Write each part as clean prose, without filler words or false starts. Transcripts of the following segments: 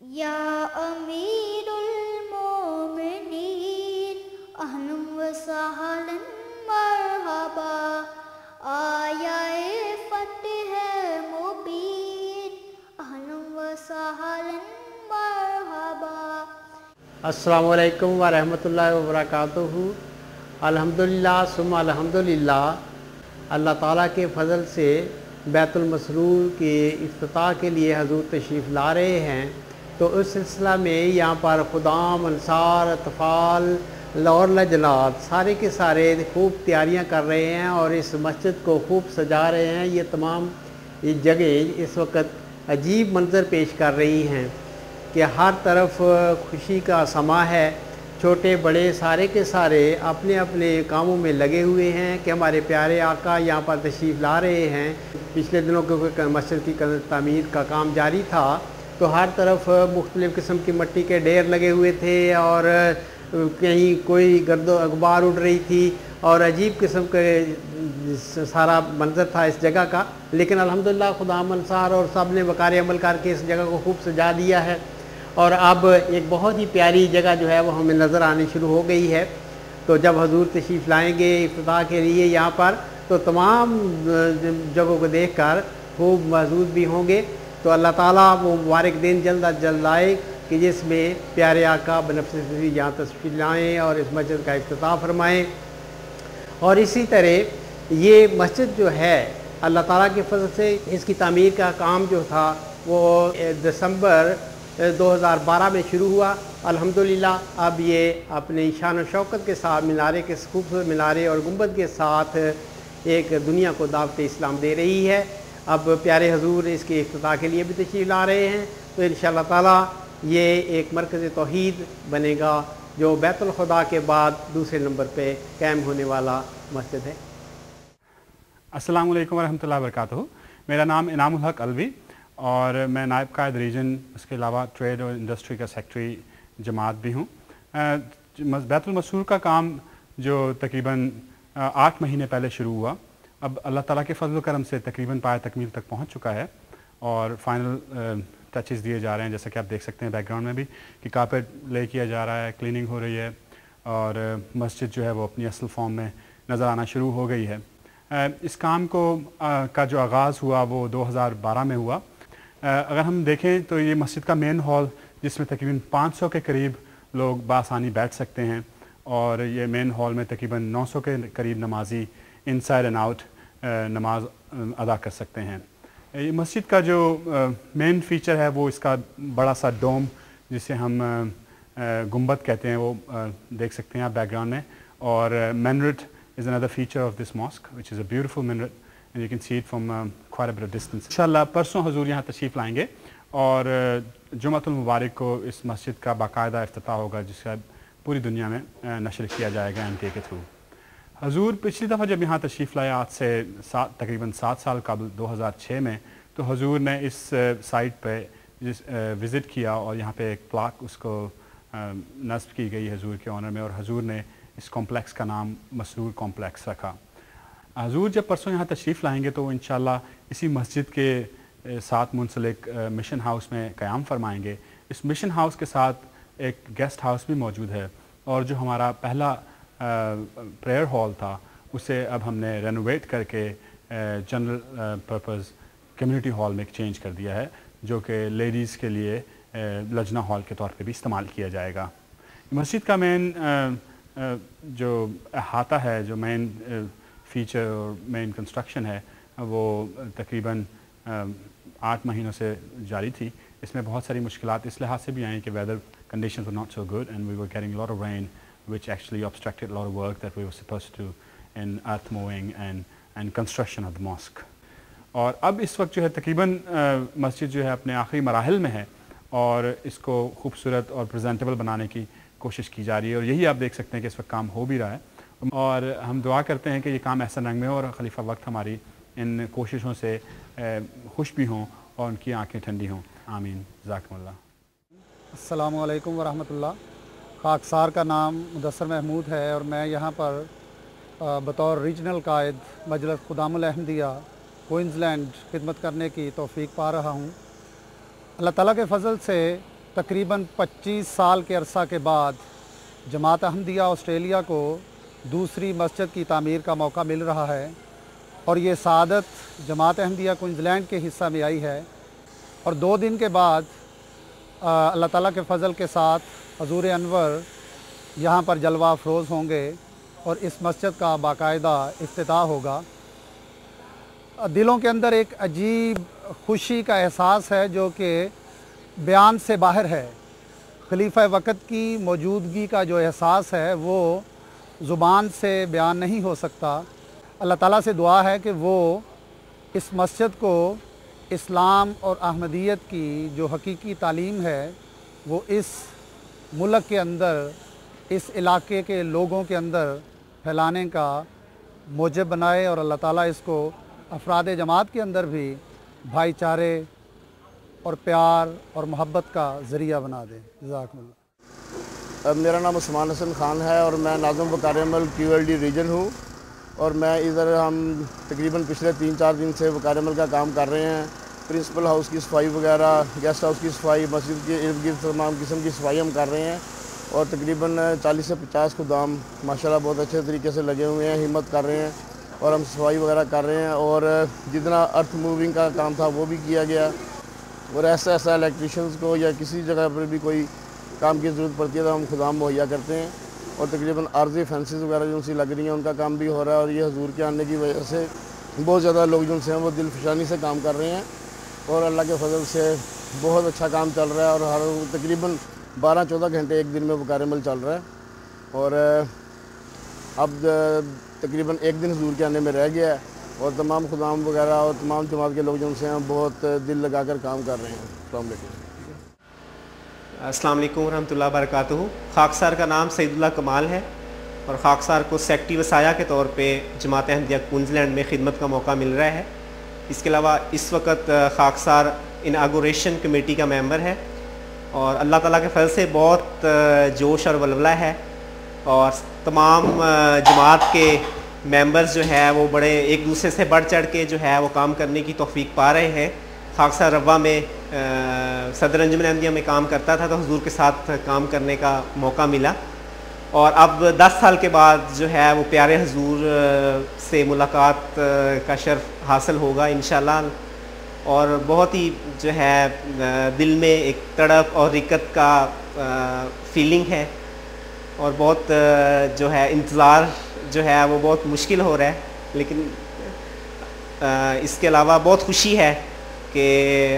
या अमीरुल मोमिनीन अहलन व सहलन मरहबा आया फतेह मुबीन अहलन व सहलन मरहबा। अस्सलामु अलैकुम व रहमतुल्लाहि व बरकातुहू। अल्हम्दुलिल्लाह सुम्मा अल्हम्दुलिल्लाह। अल्लाह ताला के फ़ज़ल से बैतुल मसरूर के इफ्तिताह के लिए हजूर तशरीफ़ ला रहे हैं, तो उस सिलसिला में यहाँ पर खुदाम, अंसार, अतफ़ाल और लजनात सारे के सारे खूब तैयारियाँ कर रहे हैं और इस मस्जिद को खूब सजा रहे हैं। ये तमाम जगह इस वक्त अजीब मंज़र पेश कर रही हैं कि हर तरफ खुशी का समा है। छोटे बड़े सारे के सारे अपने अपने कामों में लगे हुए हैं कि हमारे प्यारे आका यहाँ पर तशरीफ़ ला रहे हैं। पिछले दिनों के मस्जिद की तामीर का काम जारी था, तो हर तरफ मुख्तलिफ़ किस्म की मिट्टी के ढेर लगे हुए थे और कहीं कोई गर्दो अखबार उड़ रही थी और अजीब किस्म के सारा मंज़र था इस जगह का। लेकिन अल्हम्दुलिल्लाह खुदाम अंसार और सब ने वकार अमल करके इस जगह को खूब सजा दिया है और अब एक बहुत ही प्यारी जगह जो है वो हमें नज़र आनी शुरू हो गई है। तो जब हजूर तशरीफ़ लाएँगे इफ्तिताह के लिए यहाँ पर, तो तमाम जगहों को देख कर खूब मौजूद भी होंगे। तो अल्लाह ताला वो मुबारक दिन जल्द अज जल्द आए कि जिसमें प्यारे आका बनफ़सी यहाँ तशरीफ़ लाएँ और इस मस्जिद का इफ्तिताह फरमाएँ। और इसी तरह ये मस्जिद जो है अल्लाह ताला के फज़ल से इसकी तामीर का काम जो था वो दिसंबर 2012 में शुरू हुआ। अल्हम्दुलिल्लाह अब ये अपनी शान और शौकत के साथ मीनारे के खूबसूरत मीनारे और गुंबद के साथ एक दुनिया को दावत इस्लाम दे रही है। अब प्यारे हजूर इसके इफ्तिताह के लिए भी तशरीफ़ ला रहे हैं, तो इंशाअल्लाह ताला ये एक मरकज़ तौहीद बनेगा जो बैतुल खुदा के बाद दूसरे नंबर पे कायम होने वाला मस्जिद है। अस्सलामु अलैकुम वरहमतुल्लाहि वबरकातुहू। मेरा नाम इनामुल हक अलवी और मैं नायब कायद रीजन, उसके अलावा ट्रेड और इंडस्ट्री का सेक्रेटरी जमात भी हूँ। बैतुल मसरूर का काम जो तकरीबन 8 महीने पहले शुरू हुआ, अब अल्लाह ताला के फजल करम से तकरीबन पाया तकमील तक पहुँच चुका है और फाइनल टचेस दिए जा रहे हैं। जैसा कि आप देख सकते हैं बैकग्राउंड में भी कि कारपेट ले किया जा रहा है, क्लीनिंग हो रही है और मस्जिद जो है वो अपनी असल फॉर्म में नज़र आना शुरू हो गई है। इस काम को का जो आगाज़ हुआ वो 2012 में हुआ। अगर हम देखें तो ये मस्जिद का मेन हॉल, जिसमें तकरीबन 500 के करीब लोग बासानी बैठ सकते हैं और ये मेन हॉल में तकरीबन 900 के करीब नमाजी इनसाइड एंड आउट नमाज अदा कर सकते हैं। ये मस्जिद का जो मेन फ़ीचर है वो इसका बड़ा सा डोम, जिसे हम गुंबद कहते हैं, वो देख सकते हैं आप बैकग्राउंड में। और minaret is another feature of this mosque, which is a beautiful minaret, and you can see it from quite a bit of distance. इंशाअल्लाह परसों हजूर यहाँ तशरीफ़ लाएंगे और जुमातुल मुबारक को इस मस्जिद का बाकायदा इफ्तिताह होगा, जिसका पूरी दुनिया में नशर किया जाएगा MTA के थ्रू। हजूर पिछली दफ़ा जब यहाँ तशरीफ़ लाया, आज से तकरीबन 7 साल कबल 2006 में, तो हजूर ने इस साइट पर विज़िट किया और यहाँ पे एक प्लाक उसको नस्ब की गई हजूर के ऑनर में और हजूर ने इस कॉम्प्लेक्स का नाम मसरूर कॉम्प्लेक्स रखा। हजूर जब परसों यहाँ तशरीफ़ लाएंगे तो इंशाअल्लाह इसी मस्जिद के साथ मुंसलिक मिशन हाउस में क़याम फरमाएंगे। इस मिशन हाउस के साथ एक गेस्ट हाउस भी मौजूद है और जो हमारा पहला प्रेयर हॉल था उसे अब हमने रेनोवेट करके जनरल पर्पज़ कम्युनिटी हॉल में चेंज कर दिया है, जो कि लेडीज़ के लिए लजना हॉल के तौर पे भी इस्तेमाल किया जाएगा। मस्जिद का मेन जो अहाता है, जो मेन फ़ीचर और मेन कंस्ट्रक्शन है, वो तकरीबन 8 महीनों से जारी थी। इसमें बहुत सारी मुश्किलात इस लिहाज से भी आई कि weather conditions were not so good and we were getting lot of rain which actually obstructed a lot of work that we were supposed to do in earth moving and construction of the mosque. और अब इस वक्त जो है तकरीबन मस्जिद जो है अपने आखिरी मराहिल में है और इसको खूबसूरत और प्रेजेंटेबल बनाने की कोशिश की जा रही है और यही आप देख सकते हैं कि इस वक्त काम हो भी रहा है और हम दुआ करते हैं कि ये काम ऐसा रंग में हो और खलीफा वक्त हमारी इन कोशिशों से खुश भी हों और उनकी आँखें ठंडी हों। आमीन। जज़ाकुमुल्लाह। अस्सलामु अलैकुम वरहमतुल्लाह। खाकसार का नाम मुदस्सर महमूद है और मैं यहाँ पर बतौर रीजनल कायद मजलिस खुदामुल अहमदिया क्वींसलैंड खिदमत करने की तौफीक पा रहा हूँ। अल्लाह ताला के फ़ज़ल से तकरीबन 25 साल के अरसा के बाद जमात अहमदिया ऑस्ट्रेलिया को दूसरी मस्जिद की तामीर का मौका मिल रहा है और ये सआदत जमात अहमदिया क्वींसलैंड के हिस्सा में आई है। और 2 दिन के बाद अल्लाह ताला के फ़ज़ल के साथ हज़ूर अनवर यहाँ पर जलवा अफरोज़ होंगे और इस मस्जिद का बाकायदा इफ्तिताह होगा। दिलों के अंदर एक अजीब खुशी का एहसास है जो कि बयान से बाहर है। खलीफा वक़्त की मौजूदगी का जो एहसास है वो ज़ुबान से बयान नहीं हो सकता। अल्लाह ताला से दुआ है कि वो इस मस्जिद को इस्लाम और अहमदियत की जो हकीकी तालीम है वो इस मुल्क के अंदर, इस इलाके के लोगों के अंदर फैलाने का मूजब बनाए और अल्लाह ताला इसको अफराद जमात के अंदर भी भाईचारे और प्यार और मोहब्बत का ज़रिया बना दे। जज़ाकल्लाह। मेरा नाम उस्मान हसन ख़ान है और मैं नाज़िम वक़ार अमल QLD रीजन हूँ और मैं इधर हम तकरीबन पिछले 3-4 दिन से वक़ार अमल का काम कर रहे हैं। प्रिंसिपल हाउस की सफाई वगैरह, गेस्ट हाउस की सफाई, मस्जिद के इर्द गिर्द तमाम किस्म की सफाई हम कर रहे हैं और तकरीबन 40 से 50 खुदाम माशाल्लाह बहुत अच्छे तरीके से लगे हुए हैं, हिम्मत कर रहे हैं और हम सफाई वगैरह कर रहे हैं। और जितना अर्थ मूविंग का काम था वो भी किया गया और ऐसा इलेक्ट्रीशियंस को या किसी जगह पर भी कोई काम की ज़रूरत पड़ती है तो हम खुदाम मुहैया करते हैं। और तकरीबन आर्जी फेंसेस वगैरह जो उनसी लग रही हैं उनका काम भी हो रहा है और ये हजूर के आने की वजह से बहुत ज़्यादा लोग जो हैं वो दिल फिशानी से काम कर रहे हैं और अल्लाह के फजल से बहुत अच्छा काम चल रहा है और हर तकरीबन 12-14 घंटे एक दिन में वक़ार अमल चल रहा है। और अब तकरीबन एक दिन हजूर के आने में रह गया है और तमाम खुदाम वगैरह और तमाम जमात के लोग जो हैं बहुत दिल लगा कर काम कर रहे हैं। अस्सलाम वालेकुम रहमतुल्लाहि व बरकातुहू। खाकसार का नाम सईदुल्लाह कमाल है और खाकसार को सेक्रेटरी वसाया के तौर पे जमात अहमदिया क्वींसलैंड में खिदमत का मौका मिल रहा है। इसके अलावा इस वक्त खाकसार इनागोरेशन कमेटी का मेंबर है और अल्लाह ताला के फजल से बहुत जोश और वलवला है और तमाम जमात के मेंबर्स जो है वो बड़े एक दूसरे से बढ़ चढ़ के जो है वो काम करने की तौफीक पा रहे हैं। खाकसार रवा में सदर अंजुमन अहमदिया में काम करता था तो हुजूर के साथ काम करने का मौका मिला और अब 10 साल के बाद जो है वो प्यारे हुजूर से मुलाकात का शर्फ हासिल होगा इंशाल्लाह। और बहुत ही जो है दिल में एक तड़प और रिकत का फीलिंग है और बहुत जो है इंतज़ार जो है वो बहुत मुश्किल हो रहा है, लेकिन इसके अलावा बहुत खुशी है कि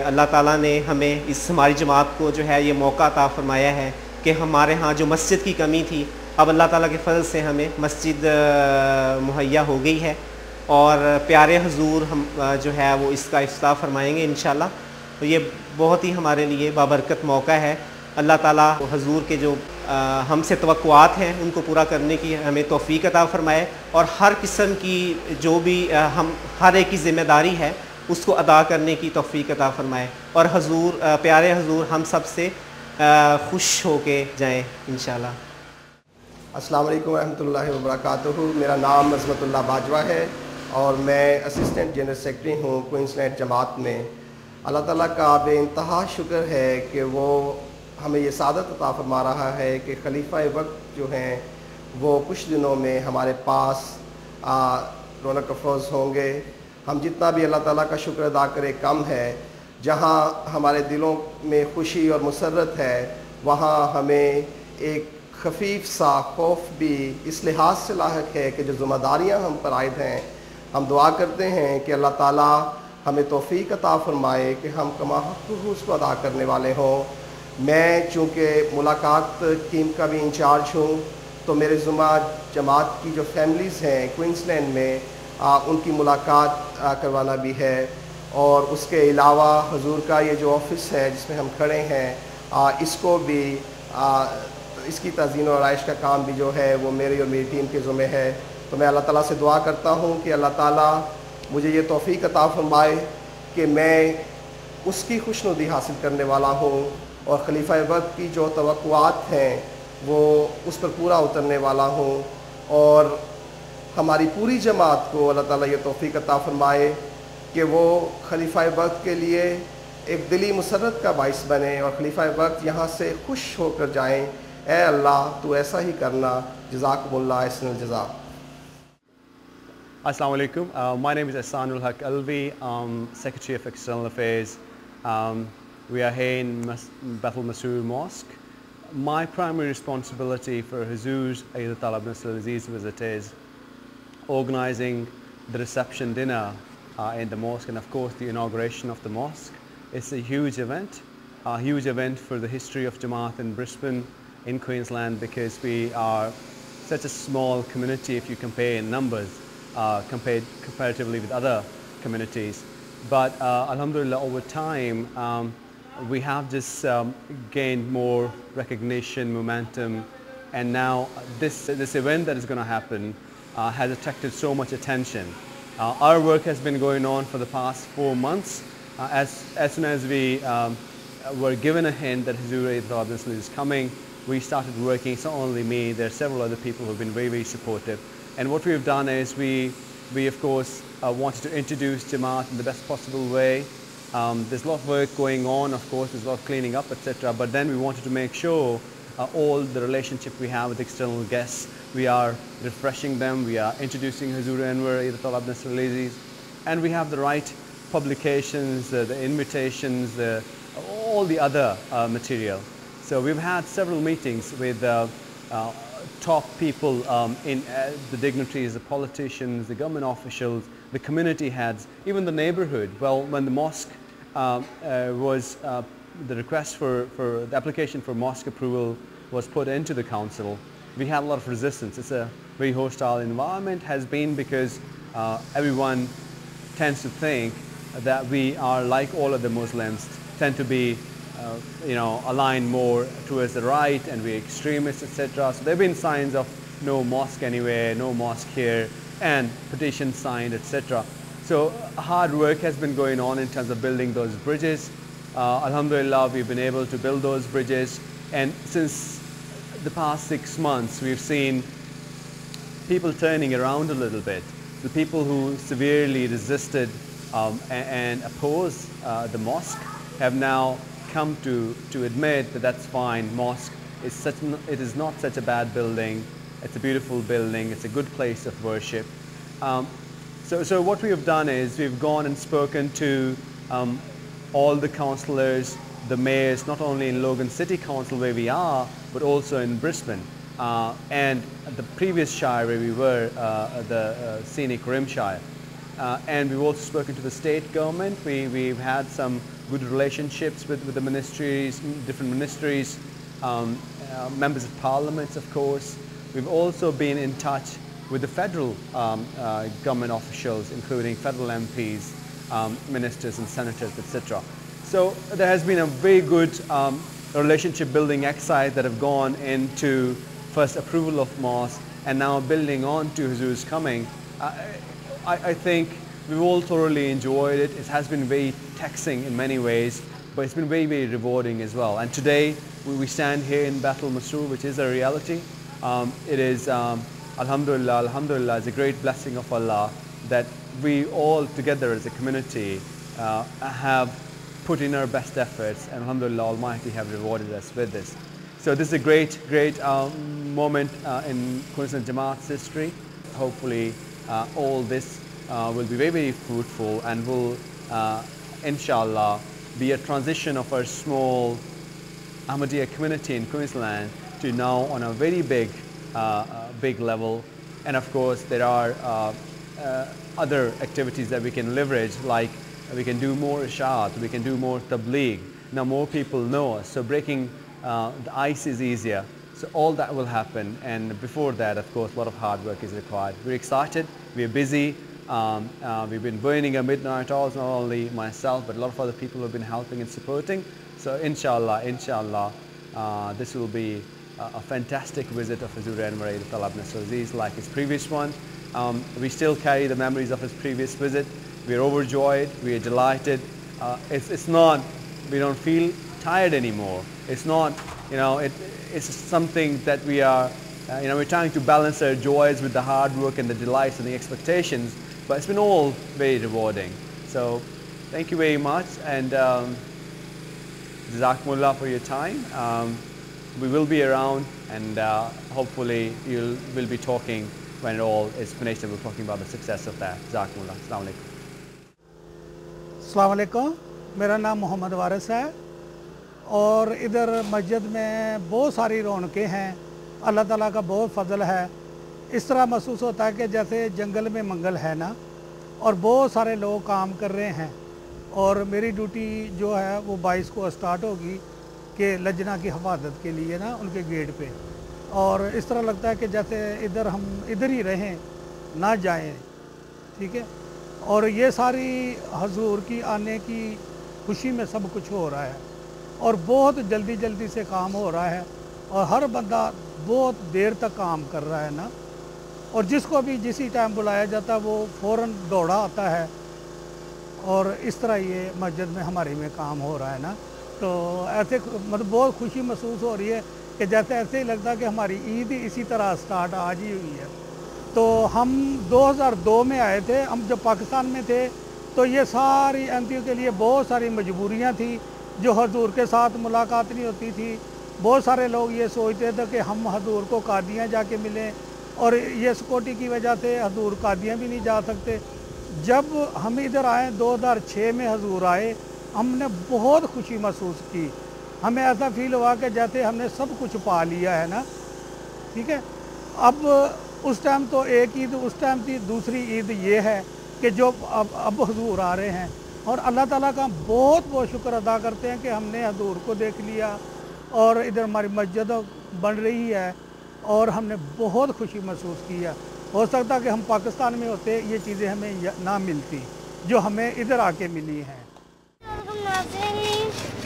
अल्लाह ताला ने हमें इस हमारी जमात को जो है ये मौका अता फरमाया है कि हमारे यहाँ जो मस्जिद की कमी थी अब अल्लाह ताला के फजल से हमें मस्जिद मुहैया हो गई है और प्यारे हुजूर हम जो है वो इसका इफ्तिताह फरमाएंगे इंशाल्लाह। तो ये बहुत ही हमारे लिए बाबरकत मौका है। अल्लाह ताला हुजूर के जो हमसे तवक्कुआत हैं उनको पूरा करने की हमें तौफीक अता फरमाए और हर किस्म की जो भी हम हर एक की ज़िम्मेदारी है उसको अदा करने की तौफीक अता फरमाए और हुजूर प्यारे हुजूर हम सब से खुश होके जाएँ इंशाल्लाह। अस्सलाम वालेकुम रहमतुल्लाहि व बरकातुहू। मेरा नाम अज़मतुल्लाह बाजवा है और मैं असिस्टेंट जनरल सेक्रेटरी हूँ क्वींसलैंड जमात में। अल्लाह ताला का बेइंतहा शुक्र है कि वो हमें ये सादत अता फरमा रहा है कि खलीफा वक्त जो हैं वो कुछ दिनों में हमारे पास रौनक अफरोज़ होंगे। हम जितना भी अल्लाह ताला का शुक्र अदा करें कम है। जहाँ हमारे दिलों में खुशी और मुसर्रत है वहाँ हमें एक खफीफ सा खौफ भी इस लिहाज से लायक है कि जो ज़िम्मेदारियाँ हम पर आयद हैं हम दुआ करते हैं कि अल्लाह ताला हमें तौफीक अता फरमाए कि हम कमा हक़ उसको अदा करने वाले हों। मैं चूँकि मुलाकात टीम का भी इंचार्ज हूँ तो मेरे ज़िम्मा जमात की जो फैमिलीज़ हैं क्वींसलैंड में उनकी मुलाकात करवाना भी है और उसके अलावा हुजूर का ये जो ऑफ़िस है जिसमें हम खड़े हैं इसको भी इसकी तज़ीन और आइश का काम भी जो है वो मेरी और मेरी टीम के ज़िम्मे है। तो मैं अल्लाह ताला से दुआ करता हूँ कि अल्लाह ताला मुझे ये तौफ़ीक अता फरमाए कि मैं उसकी खुशनुदी हासिल करने वाला हूँ और खलीफा वक्त की जो तवक्कुआत हैं वो उस पर पूरा उतरने वाला हूँ और हमारी पूरी जमात को अल्लाह ताला ये तौफ़ीक अता फरमाए कि वो खलीफा वक्त के लिए एक दिली मुसरत का बाइस बने और खलीफा वक्त यहाँ से खुश होकर जाएँ। ए अल्लाह तू ऐसा ही करना, जज़ाकुमुल्लाह अहसनुल जज़ा। Assalamu alaikum. My name is Ahsanul Haq Alvi. I'm Secretary of External Affairs. We are here in Baitul Masroor Mosque. My primary responsibility for Huzur's Eid al-Talab Nasr al-Aziz visit is organizing the reception dinner in the mosque, and of course the inauguration of the mosque. It's a huge event for the history of Jamaat in Brisbane, in Queensland, because we are such a small community if you compare in numbers. Compared comparatively with other communities, but alhamdulillah, over time we have just gained more recognition, momentum, and now this event that is going to happen has attracted so much attention. Our work has been going on for the past 4 months. As soon as we were given a hint that Huzur Eid al-Talab Nasr is coming, we started working. It's not only me, there are several other people who have been very, very supportive. And what we have done is we of course wanted to introduce Jamaat in the best possible way. There's a lot of work going on, of course, there's a lot of cleaning up, etc. But then we wanted to make sure all the relationship we have with external guests, we are refreshing them, we are introducing Huzur Anwar Eid al-Talab Nasr al-Aziz, and we have the right publications, the invitations, all the other material. So we've had several meetings with top people in the dignitaries, the politicians, the government officials, the community heads, even the neighborhood. Well, when the mosque was, the request for the application for mosque approval was put into the council, we had a lot of resistance. It's a very hostile environment, has been, because everyone tends to think that we are like all other Muslims, tend to be aligned more towards the right, and we're extremists, etc. So there have been signs of no mosque anywhere, no mosque here, and petitions signed, etc. So hard work has been going on in terms of building those bridges. Alhamdulillah, we've been able to build those bridges, and since the past 6 months, we've seen people turning around a little bit. The people who severely resisted and opposed the mosque have now come to admit that that's fine. Mosque is it is not such a bad building. It's a beautiful building. It's a good place of worship. So what we have done is we've gone and spoken to all the councillors, the mayors, not only in Logan City Council where we are, but also in Brisbane, and the previous shire where we were, the scenic Rim Shire. And we've also spoken to the state government. We've had some good relationships with the ministries, different ministries, members of parliaments, of course. We've also been in touch with the federal government officials, including federal MPs, ministers and senators, etc. So there has been a very good relationship building exercise that have gone into first approval of mosque and now building on to Huzur's coming. I think we've all thoroughly enjoyed it. It has been very taxing in many ways, but it's been very, very rewarding as well. And today we stand here in Baitul Masroor, which is a reality. It is, alhamdulillah, alhamdulillah, it's a great blessing of Allah that we all together as a community have put in our best efforts, and alhamdulillah, Almighty have rewarded us with this. So this is a great, great moment in Queensland Jamaat's history. Hopefully all this will be very, very fruitful and will, inshallah, be a transition of our small Ahmadiyya community in Queensland to now on a very big, big level. And of course, there are other activities that we can leverage, like we can do more Ishaat, we can do more Tabligh. Now more people know us, so breaking the ice is easier. So all that will happen, and before that, of course, a lot of hard work is required. We're excited, we're busy, we've been burning our midnight oils, not only myself, but a lot of other people have been helping and supporting. So inshallah, inshallah, this will be a fantastic visit of Huzur Anwar Eid al-Talab Nasr al-Aziz like his previous one. We still carry the memories of his previous visit. We're overjoyed, we are delighted. It's not, we don't feel tired anymore. It's not, it's something that we are, we're trying to balance our joys with the hard work and the delights and the expectations, but it's been all very rewarding. So thank you very much, and Jazakumullah for your time. We will be around, and hopefully you will be talking when it all is finished, and we're talking about the success of that. Jazakumullah. Assalamu alaikum. अस्सलाम वालेकुम, मेरा नाम मोहम्मद वारिस है और इधर मस्जिद में बहुत सारी रौनकें हैं। अल्लाह ताला का बहुत फ़ज़ल है। इस तरह महसूस होता है कि जैसे जंगल में मंगल है ना, और बहुत सारे लोग काम कर रहे हैं। और मेरी ड्यूटी जो है वो 22 को स्टार्ट होगी कि लजना की हिफाजत के लिए ना उनके गेट पे। और इस तरह लगता है कि जैसे इधर हम इधर ही रहें, ना जाएं, ठीक है। और ये सारी हजूर की आने की खुशी में सब कुछ हो रहा है और बहुत जल्दी जल्दी से काम हो रहा है और हर बंदा बहुत देर तक काम कर रहा है ना। और जिसको भी जिसी टाइम बुलाया जाता है वो फ़ौरन दौड़ा आता है। और इस तरह ये मस्जिद में हमारे में काम हो रहा है ना, तो ऐसे मतलब बहुत खुशी महसूस हो रही है कि जैसे ऐसे ही लगता है कि हमारी ईद इसी तरह स्टार्ट आज ही हुई है। तो हम 2002 में आए थे। हम जब पाकिस्तान में थे तो ये सारी एमपीओ के लिए बहुत सारी मजबूरियां थी जो हजूर के साथ मुलाकात नहीं होती थी। बहुत सारे लोग ये सोचते थे कि हम हजूर को कादियाँ जाके मिलें, और ये सिक्योरिटी की वजह से हजूर कादियाँ भी नहीं जा सकते। जब हम इधर आए 2006 में हजूर आए, हमने बहुत खुशी महसूस की। हमें ऐसा फील हुआ कि जैसे हमने सब कुछ पा लिया है ना, ठीक है। अब उस टाइम तो एक ईद उस टाइम थी, दूसरी ईद ये है कि जो अब हजूर आ रहे हैं, और अल्लाह ताला का बहुत बहुत शुक्र अदा करते हैं कि हमने हजूर को देख लिया और इधर हमारी मस्जिद बन रही है और हमने बहुत खुशी महसूस की है। हो सकता कि हम पाकिस्तान में होते ये चीज़ें हमें ना मिलती जो हमें इधर आके मिली हैं।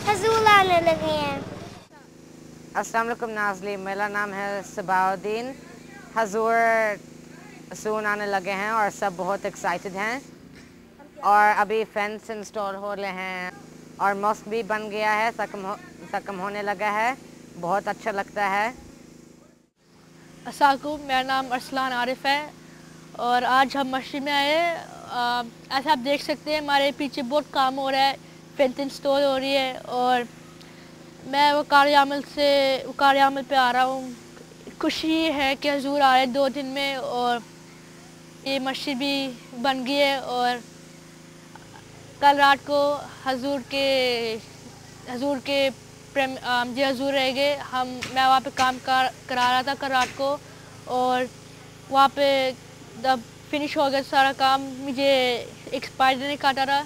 हजूर आने लगे हैं। अस्सलाम वालेकुम नाज़रीन, मेरा नाम है सबाउद्दीन। हजूर सून आने लगे हैं और सब बहुत एक्साइटेड हैं और अभी फेंस इंस्टॉल हो रहे हैं और मॉस्क भी बन गया है, सकम होने लगा है, बहुत अच्छा लगता है। अस्सलाम वालेकुम, मेरा नाम अरसलान आरिफ है और आज हम मस्जिद में आए हैं। ऐसा आप देख सकते हैं हमारे पीछे बहुत काम हो रहा है, फेंस इंस्टॉल हो रही है और मैं वकार अमल पे आ रहा हूँ। खुशी है कि हजूर आ रहे 2 दिन में और ये मस्जिद भी बन गई है। और कल रात को हजूर के जो हजूर रह गए, मैं वहाँ पे काम करा रहा था कल रात को, और वहाँ पे जब फिनिश हो गया सारा काम, मुझे एक्सपायरी ने काटा रहा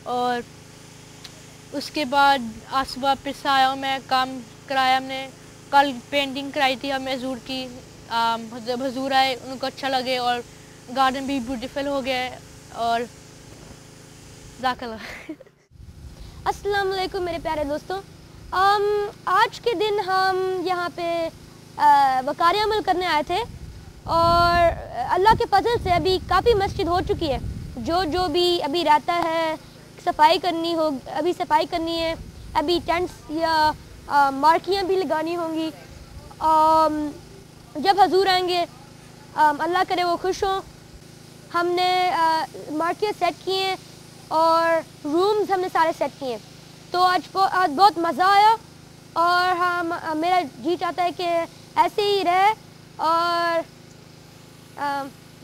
और उसके बाद आज सुबह फिर से आया हूँ, मैं काम कराया। हमने कल पेंटिंग कराई थी हमें हजूर की। जब हजूर आए उनको अच्छा लगे और गार्डन भी ब्यूटीफुल हो गया है। और अस्सलाम वालेकुम मेरे प्यारे दोस्तों, आज के दिन हम यहाँ पे वकार अमल करने आए थे और अल्लाह के फजल से अभी काफ़ी मस्जिद हो चुकी है। जो भी अभी रहता है सफाई करनी है, अभी टेंट्स या मार्कियाँ भी लगानी होंगी। जब हजूर आएंगे अल्लाह करे वो खुश हों। हमने मार्कियाँ सेट किए हैं और रूम्स हमने सारे सेट किए हैं। तो आज बहुत मज़ा आया और मेरा जी चाहता है कि ऐसे ही रहे। और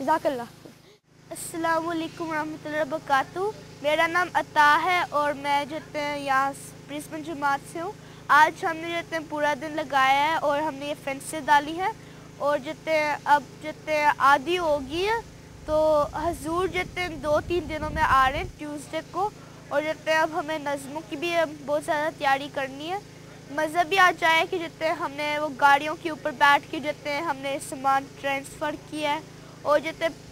जज़ाकल्लाह। अस्सलाम वालेकुम रहमतुल्लाहि व बरकातहू। मेरा नाम अता है और मैं यहाँ प्रिंसिपल जमात से हूँ। आज हमने पूरा दिन लगाया है और हमने ये फेंसें डाली हैं और अब आधी होगी है, तो हजूर 2-3 दिनों में आ रहे हैं ट्यूसडे को। और अब हमें नज़मों की भी बहुत ज़्यादा तैयारी करनी है। मज़ा भी आ जाए कि हमने वो गाड़ियों के ऊपर बैठ के हमने सामान ट्रांसफ़र किया है। और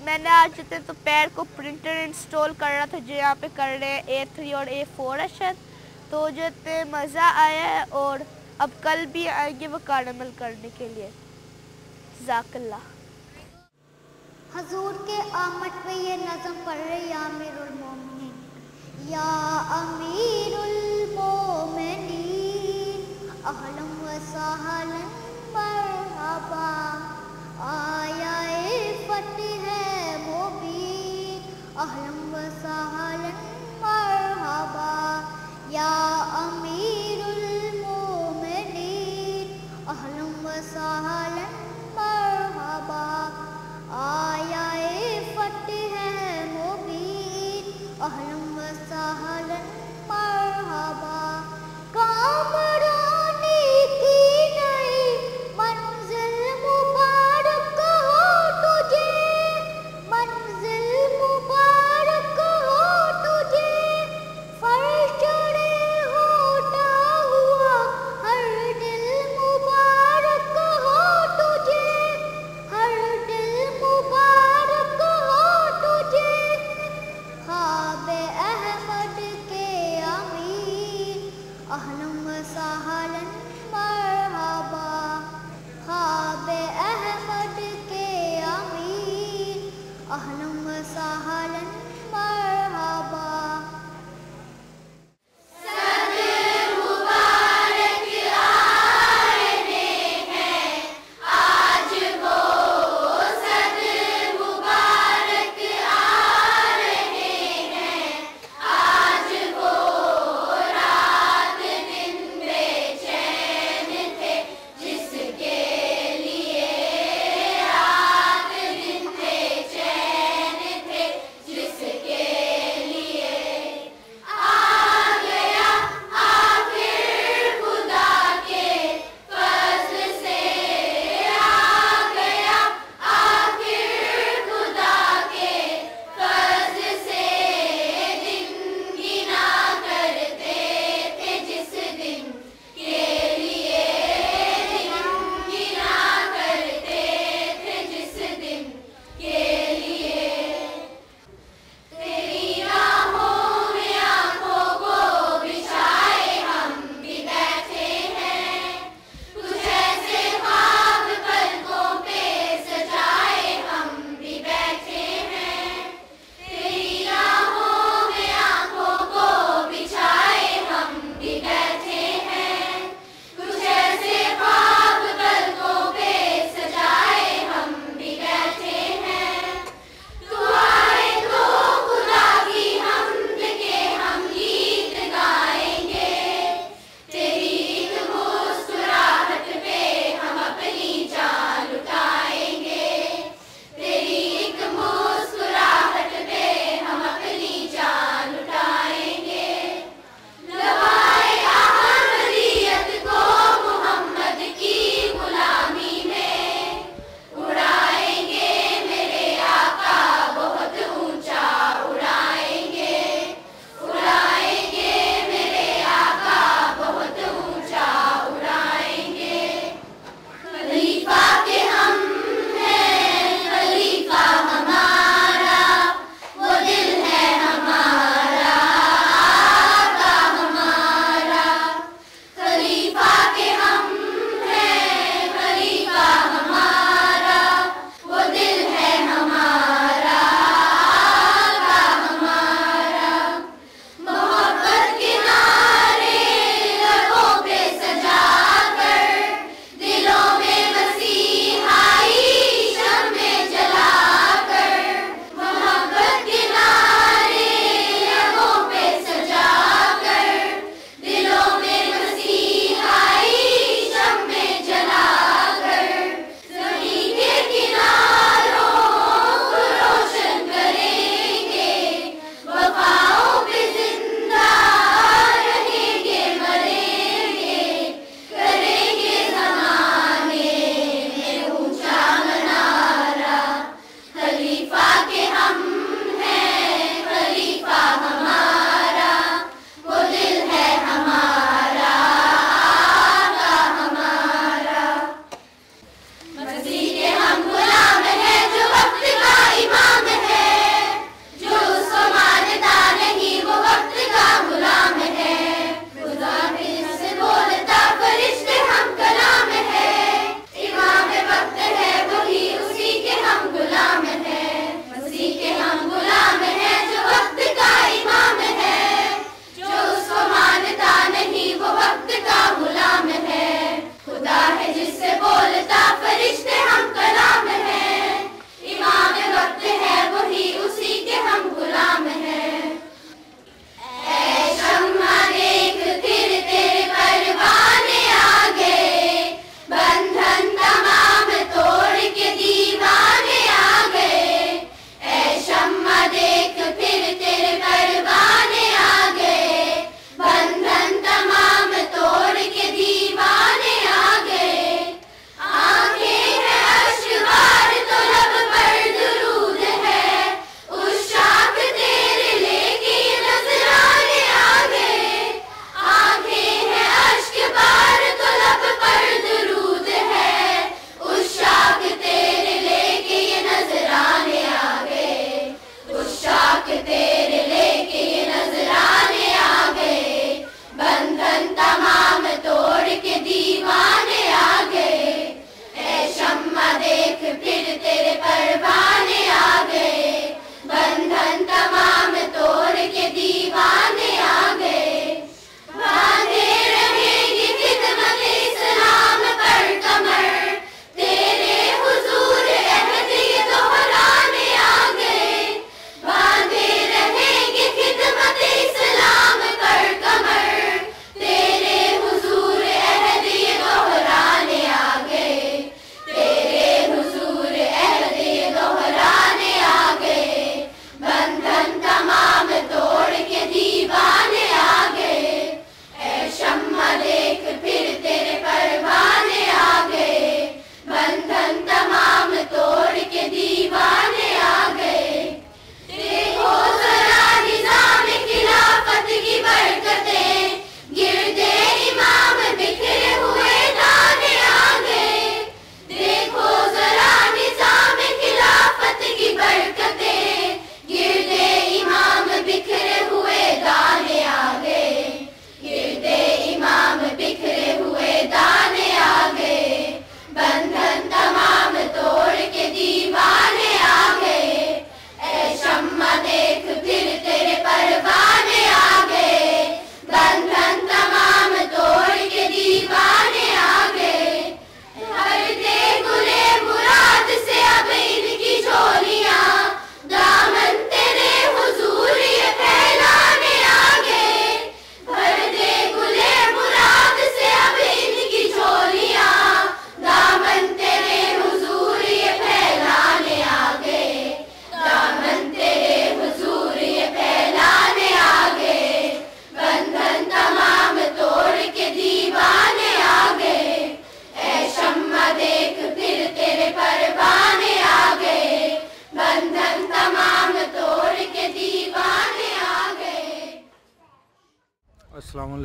मैंने आज तो पैर को प्रिंटर इंस्टॉल कर रहा था जो यहाँ पे कर रहे हैं A3 और A4 है शायद। तो मज़ा आया है और अब कल भी आएंगे वकार अमल करने के लिए। जज़ाकल्लाह। हजूर के आमद पे ये नज़म पढ़ रहे या अमीरुल मोमिनीन, या अमीरुल मोमिनीन अहलन व सहलन मरहबा, आया फतेह मुबीन अहलन व सहलन मरहबा, या अमीरुल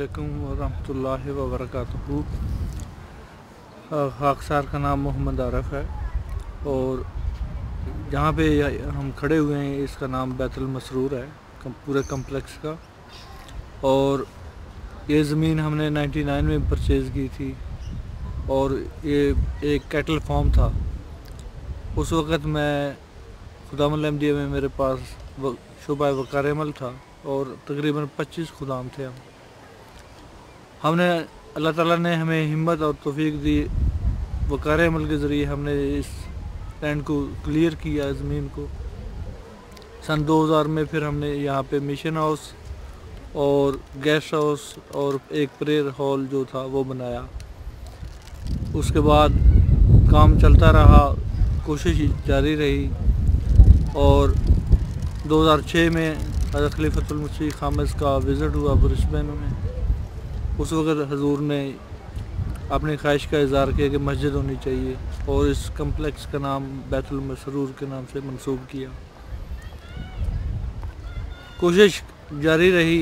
अस्सलामुअलैकुम वरहमतुल्लाहि वबरकातुहू। खाकसार का नाम मोहम्मद आरफ है और जहाँ पे हम खड़े हुए हैं इसका नाम बैतुल मसरूर है, पूरे कम्प्लेक्स का। और ये ज़मीन हमने 99 में परचेज़ की थी और ये एक कैटल फार्म था। उस वक़्त मैं खुदाम अहमदिया में मेरे पास शुबा वकार अमल था और तकरीबन 25 खुदाम थे। हमने अल्लाह ताला ने हमें हिम्मत और तौफीक दी, वकार अमल के ज़रिए हमने इस लैंड को क्लियर किया, ज़मीन को। सन 2000 में फिर हमने यहाँ पे मिशन हाउस और गेस्ट हाउस और एक प्रेयर हॉल जो था वो बनाया। उसके बाद काम चलता रहा, कोशिश जारी रही और 2006 में हज़रत खलीफतुल मसीह खामिस का विज़िट हुआ ब्रिस्बेन में। उस वक़्त हजूर ने अपनी ख्वाहिश का इज़हार किया कि मस्जिद होनी चाहिए और इस कम्प्लेक्स का नाम बैतुल मसरूर के नाम से मंसूब किया। कोशिश जारी रही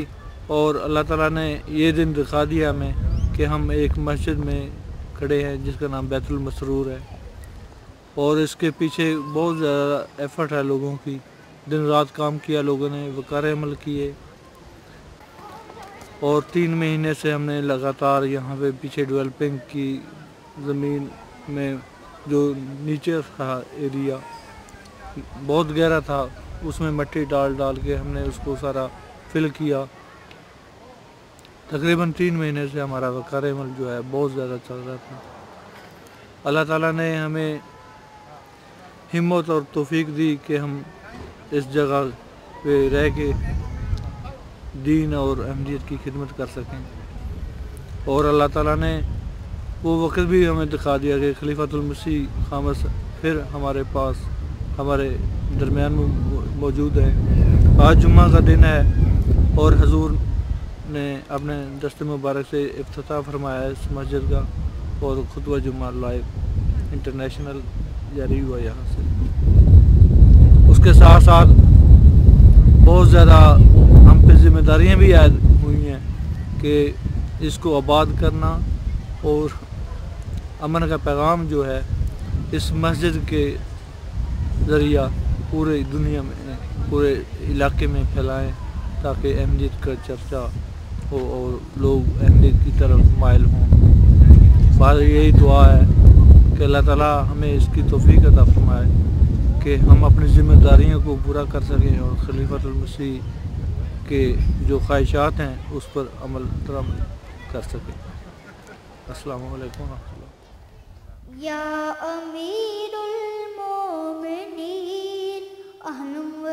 और अल्लाह ताला ने ये दिन दिखा दिया हमें कि हम एक मस्जिद में खड़े हैं जिसका नाम बैतुल मसरूर है। और इसके पीछे बहुत ज़्यादा एफ़र्ट है लोगों की, दिन रात काम किया लोगों ने, वकार अमल किए। और 3 महीने से हमने लगातार यहाँ पे पीछे डेवलपिंग की, ज़मीन में जो नीचे था एरिया बहुत गहरा था, उसमें मिट्टी डाल डाल के हमने उसको सारा फिल किया। तकरीबन 3 महीने से हमारा वकार अमल जो है बहुत ज़्यादा चल रहा था। अल्लाह ताला ने हमें हिम्मत और तौफीक दी कि हम इस जगह पे रह के दीन और अहमियत की खिदमत कर सकें। और अल्लाह ताला ने वो वक्त भी हमें दिखा दिया कि खलीफतुल मसीह खामिस फिर हमारे पास, हमारे दरमियान में मौजूद है। आज जुम्मा का दिन है और हजूर ने अपने दस्ते मुबारक से इफ्तिताह फरमाया इस मस्जिद का और खुतबा जुम्मा लाइव इंटरनेशनल जारी हुआ यहाँ से। उसके साथ साथ बहुत ज़्यादा हम पे जिम्मेदारियाँ भी आयद हुई हैं कि इसको आबाद करना और अमन का पैगाम जो है इस मस्जिद के ज़रिया पूरे दुनिया में, पूरे इलाके में फैलाएं ताकि अहमियत का चर्चा हो और लोग अहमियत की तरफ माइल हों। बात यही दुआ है कि अल्लाह ताला हमें इसकी तौफीक अता फरमाए कि हम अपनी ज़िम्मेदारियों को पूरा कर सकें और खलीफतुल मसीह के जो ख्वाहिशात हैं उस पर अमल दरामद कर सकें। अस्सलामु अलैकुम रहमतुल्लाह। या अमीरुल मोमिनीन अहलुम व